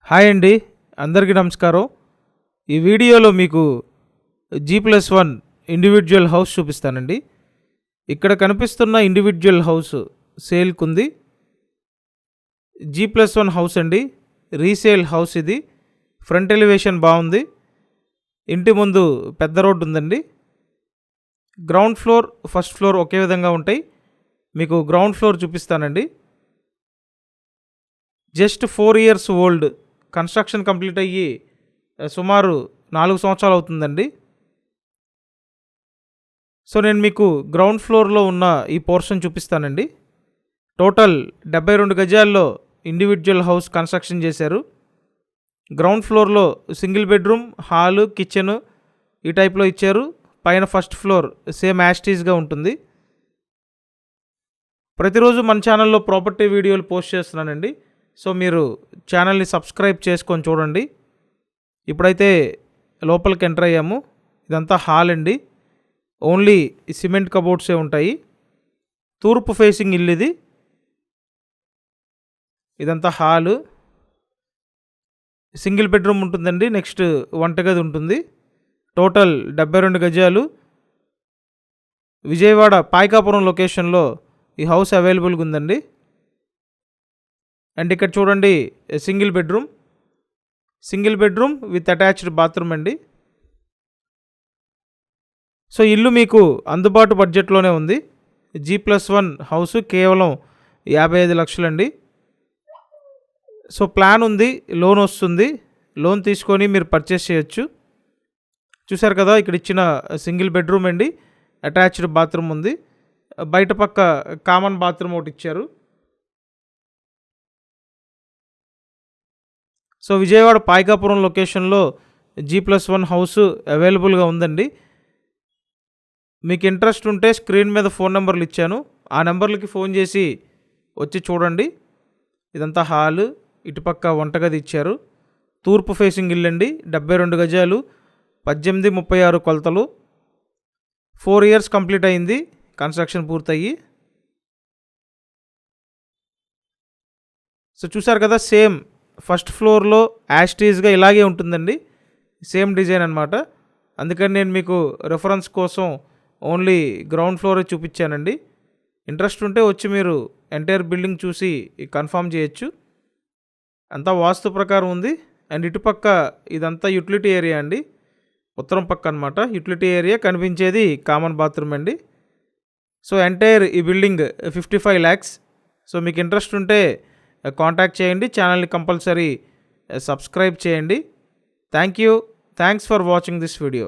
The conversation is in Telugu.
హాయ్ అండి, అందరికీ నమస్కారం. ఈ వీడియోలో మీకు G+1 ఇండివిజువల్ హౌస్ చూపిస్తానండి. ఇక్కడ కనిపిస్తున్న ఇండివిజువల్ హౌస్ సేల్కుంది. G+1 హౌస్ అండి, రీసేల్ హౌస్. ఇది ఫ్రంట్ ఎలివేషన్ బాగుంది. ఇంటి ముందు పెద్ద రోడ్డు ఉందండి. గ్రౌండ్ ఫ్లోర్, ఫస్ట్ ఫ్లోర్ ఒకే విధంగా ఉంటాయి. మీకు గ్రౌండ్ ఫ్లోర్ చూపిస్తానండి. Just 4 years old. Construction complete అయ్యి సుమారు 4 సంవత్సరాలు అవుతుందండి. సో నేను మీకు గ్రౌండ్ ఫ్లోర్లో ఉన్న ఈ పోర్షన్ చూపిస్తానండి. టోటల్ 72 గజాల్లో ఇండివిజువల్ హౌస్ కన్స్ట్రక్షన్ చేశారు. గ్రౌండ్ ఫ్లోర్లో సింగిల్ బెడ్రూమ్, హాలు, కిచెన్ ఈ టైప్లో ఇచ్చారు. పైన ఫస్ట్ ఫ్లోర్ సేమ్ యాస్టీస్గా ఉంటుంది. ప్రతిరోజు మన ఛానల్లో ప్రాపర్టీ వీడియోలు పోస్ట్ చేస్తున్నానండి. సో మీరు ఛానల్ని సబ్స్క్రైబ్ చేసుకొని చూడండి. ఇప్పుడైతే లోపలికి ఎంటర్ అయ్యాము. ఇదంతా హాల్ అండి. ఓన్లీ సిమెంట్ కబోర్డ్సే ఉంటాయి. తూర్పు ఫేసింగ్ ఇల్లు ఇది. ఇదంతా హాలు. సింగిల్ బెడ్రూమ్ ఉంటుందండి. నెక్స్ట్ వంటగది ఉంటుంది. టోటల్ 72 గజాలు. విజయవాడ పాయకాపురం లొకేషన్లో ఈ హౌస్ అవైలబుల్గా ఉందండి. అండ్ ఇక్కడ చూడండి, single bedroom with attached bathroom అండి. సో ఇల్లు మీకు అందుబాటు బడ్జెట్లోనే ఉంది. G+1 హౌస్ కేవలం 55 లక్షలండి. సో ప్లాన్ ఉంది, లోన్ వస్తుంది. లోన్ తీసుకొని మీరు పర్చేస్ చేయొచ్చు. చూసారు కదా, ఇక్కడ ఇచ్చిన సింగిల్ బెడ్రూమ్ అండి, అటాచ్డ్ బాత్రూమ్ ఉంది. బయట పక్క కామన్ బాత్రూమ్ ఒకటి ఇచ్చారు. సో విజయవాడ పాయకాపురం లొకేషన్లో G+1 హౌస్ అవైలబుల్గా ఉందండి. మీకు ఇంట్రెస్ట్ ఉంటే స్క్రీన్ మీద ఫోన్ నెంబర్లు ఇచ్చాను. ఆ నెంబర్లకి ఫోన్ చేసి వచ్చి చూడండి. ఇదంతా హాలు, ఇటుపక్క వంటగది ఇచ్చారు. తూర్పు ఫేసింగ్ ఇల్లు అండి. 72 గజాలు, 1836 కొలతలు. 4 years కంప్లీట్ అయింది కన్స్ట్రక్షన్ పూర్తయ్యి. సో చూసారు కదా, సేమ్ ఫస్ట్ ఫ్లోర్లో యాస్టీస్గా ఇలాగే ఉంటుందండి. సేమ్ డిజైన్ అనమాట. అందుకని నేను మీకు రెఫరెన్స్ కోసం ఓన్లీ గ్రౌండ్ ఫ్లోరే చూపించానండి. ఇంట్రెస్ట్ ఉంటే వచ్చి మీరు ఎంటైర్ బిల్డింగ్ చూసి కన్ఫర్మ్ చేయొచ్చు. అంతా వాస్తు ప్రకారం ఉంది. అండ్ ఇటుపక్క ఇదంతా యూటిలిటీ ఏరియా అండి. ఉత్తరం పక్క అనమాట యూటిలిటీ ఏరియా. కనిపించేది కామన్ బాత్రూమ్ అండి. సో ఎంటైర్ ఈ బిల్డింగ్ 55 lakhs. సో మీకు ఇంట్రెస్ట్ ఉంటే కాంటాక్ట్ చేయండి. ఛానల్ని కంపల్సరీ సబ్స్క్రైబ్ చేయండి. Thanks for watching this video.